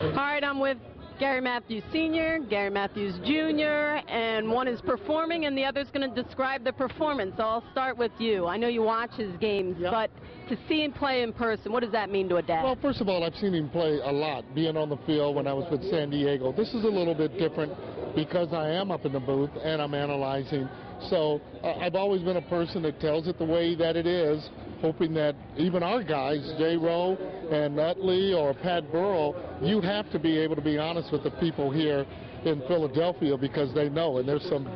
All right, I'm with Gary Matthews Sr., Gary Matthews Jr., and one is performing and the other's going to describe the performance. So I'll start with you. I know you watch his games, but to see him play in person, what does that mean to a dad? Well, first of all, I've seen him play a lot, being on the field when I was with San Diego. This is a little bit different because I am up in the booth and I'm analyzing. So I've always been a person that tells it the way that it is, hoping that even our guys, J. Rowe and Utley or Pat Burrell, you have to be able to be honest with the people here in Philadelphia because they know, and there's some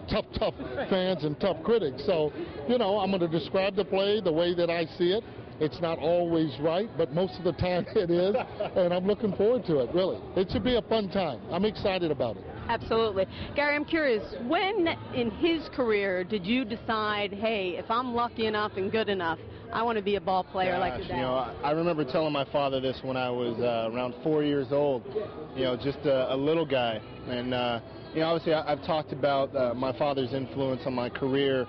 tough fans and tough critics. So, you know, I'm going to describe the play the way that I see it. It's not always right, but most of the time it is, and I'm looking forward to it, really. It should be a fun time. I'm excited about it. Absolutely. Gary, I'm curious, when in his career did you decide, hey, if I'm lucky enough and good enough, I want to be a ball player like your dad? You know, I remember telling my father this when I was around 4 years old, you know, just a little guy. And, you know, obviously I've talked about my father's influence on my career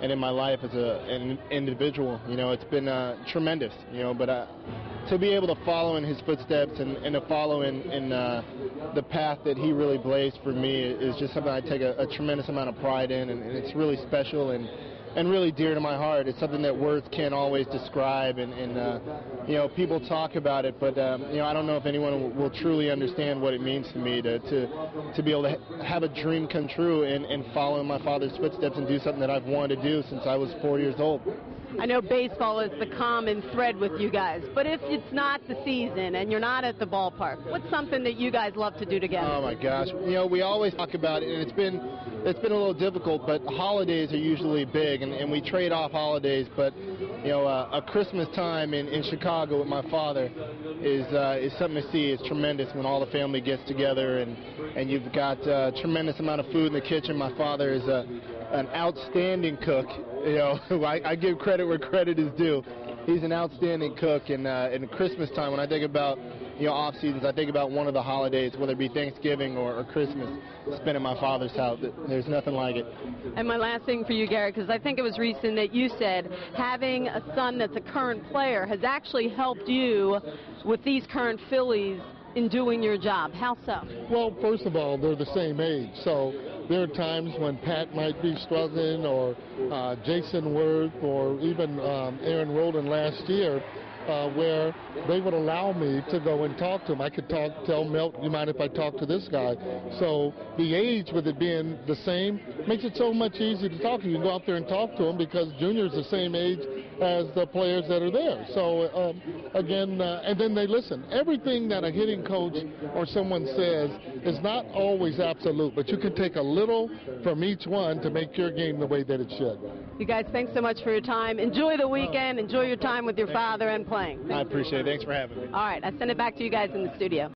and in my life as an individual. You know, it's been tremendous, you know, but to be able to follow in his footsteps and to follow in the path that he really blazed for me is just something I take a tremendous amount of pride in, and it's really special and really dear to my heart. It's something that words can't always describe, and you know, people talk about it, but you know, I don't know if anyone will truly understand what it means to me to be able to have a dream come true and follow in my father's footsteps and do something that I've wanted to do since I was 4 years old. I know baseball is the common thread with you guys, but if it's not the season and you're not at the ballpark, what's something that you guys love to do together? Oh my gosh, you know, we always talk about it, and it's been a little difficult, but holidays are usually big, and we trade off holidays. But you know, a Christmas time in Chicago with my father is something to see. It's tremendous when all the family gets together, and you've got a tremendous amount of food in the kitchen. My father is an outstanding cook. You know, I give credit where credit is due. He's an outstanding cook, and in Christmas time, when I think about, you know, off seasons, I think about one of the holidays, whether it be Thanksgiving or Christmas, spent at my father's house. There's nothing like it. And my last thing for you, Gary, because I think it was recent that you said having a son that's a current player has actually helped you with these current Phillies in doing your job. How so? Well, first of all, they're the same age, so there are times when Pat might be struggling, or Jason Worth, or even Aaron Rowland last year, where they would allow me to go and talk to him. I could tell Milt, you mind if I talk to this guy? So the age, with it being the same, makes it so much easier to talk to. You can go out there and talk to him because Junior's the same age as the players that are there. So again, and then they listen. Everything that a hitting coach or someone says is not always absolute, but you can take a little from each one to make your game the way that it should. You guys, thanks so much for your time. Enjoy the weekend. Enjoy your time with your father and playing. I appreciate it. Thanks for having me. All right, I send it back to you guys in the studio.